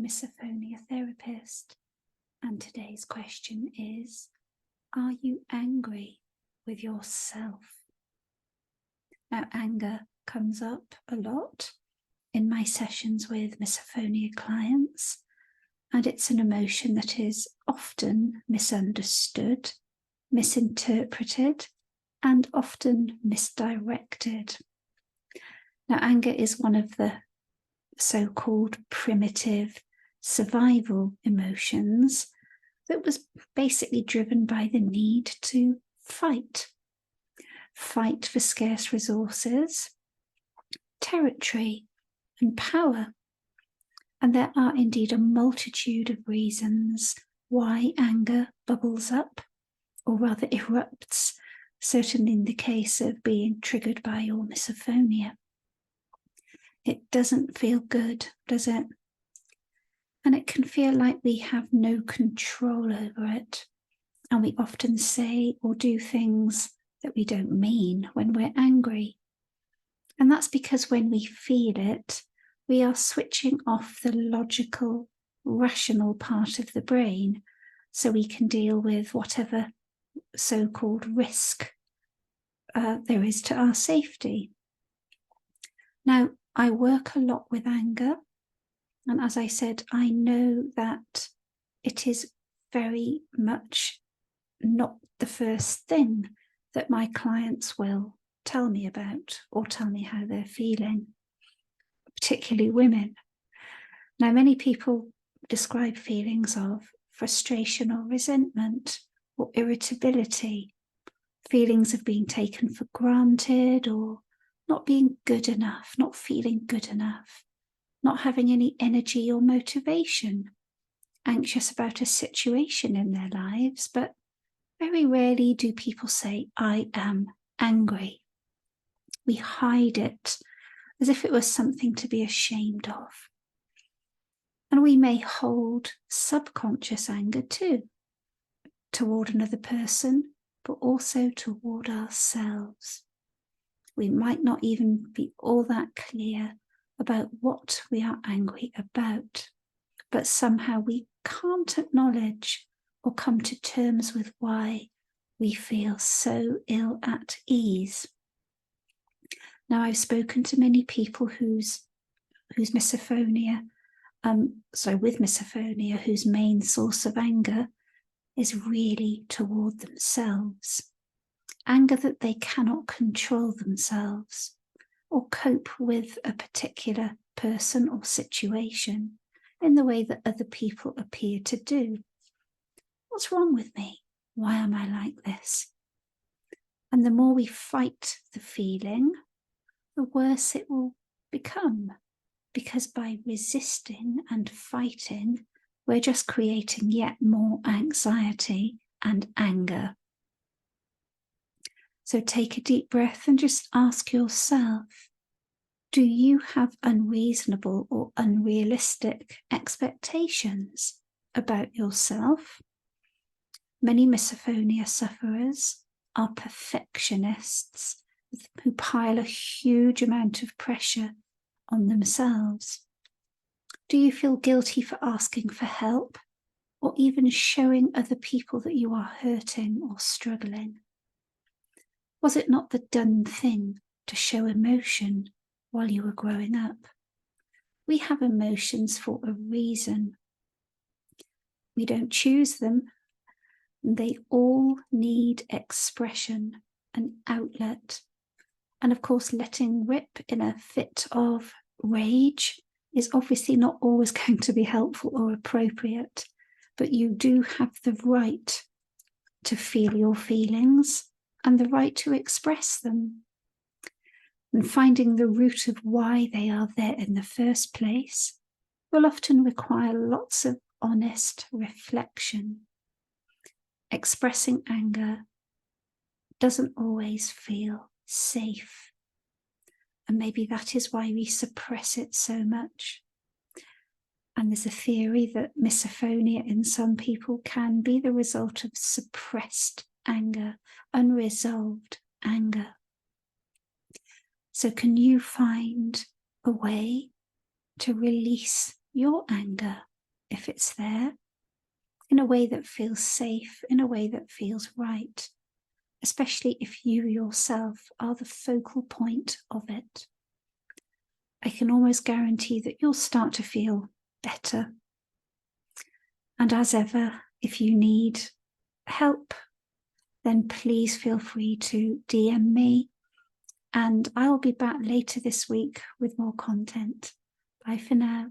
Misophonia therapist, and today's question is, are you angry with yourself? Now, anger comes up a lot in my sessions with misophonia clients, and it's an emotion that is often misunderstood, misinterpreted, and often misdirected. Now, anger is one of the so-called primitive survival emotions that was basically driven by the need to fight for scarce resources, territory, and power. And there are indeed a multitude of reasons why anger bubbles up, or rather erupts, certainly in the case of being triggered by your misophonia. It doesn't feel good, does it? And it can feel like we have no control over it. And we often say or do things that we don't mean when we're angry. And that's because when we feel it, we are switching off the logical, rational part of the brain so we can deal with whatever so-called risk there is to our safety. Now, I work a lot with anger, and as I said, I know that it is very much not the first thing that my clients will tell me about or tell me how they're feeling, particularly women. Now, many people describe feelings of frustration or resentment or irritability, feelings of being taken for granted or not being good enough, not feeling good enough, not having any energy or motivation, anxious about a situation in their lives, but very rarely do people say, I am angry. We hide it as if it was something to be ashamed of. And we may hold subconscious anger too, toward another person, but also toward ourselves. We might not even be all that clear about what we are angry about, but somehow we can't acknowledge or come to terms with why we feel so ill at ease. Now, I've spoken to many people whose misophonia, with misophonia, whose main source of anger is really toward themselves. Anger that they cannot control themselves or cope with a particular person or situation in the way that other people appear to do. What's wrong with me? Why am I like this? And the more we fight the feeling, the worse it will become, because by resisting and fighting, we're just creating yet more anxiety and anger. So take a deep breath and just ask yourself, do you have unreasonable or unrealistic expectations about yourself? Many misophonia sufferers are perfectionists who pile a huge amount of pressure on themselves. Do you feel guilty for asking for help or even showing other people that you are hurting or struggling? Was it not the done thing to show emotion while you were growing up? We have emotions for a reason. We don't choose them. They all need expression and outlet. And of course, letting rip in a fit of rage is obviously not always going to be helpful or appropriate, but you do have the right to feel your feelings and the right to express them. And finding the root of why they are there in the first place will often require lots of honest reflection. Expressing anger doesn't always feel safe. And maybe that is why we suppress it so much. And there's a theory that misophonia in some people can be the result of suppressed anger, unresolved anger. So can you find a way to release your anger if it's there, in a way that feels safe, in a way that feels right, especially if you yourself are the focal point of it. I can almost guarantee that you'll start to feel better. And as ever, if you need help, then please feel free to DM me, and I will be back later this week with more content. Bye for now.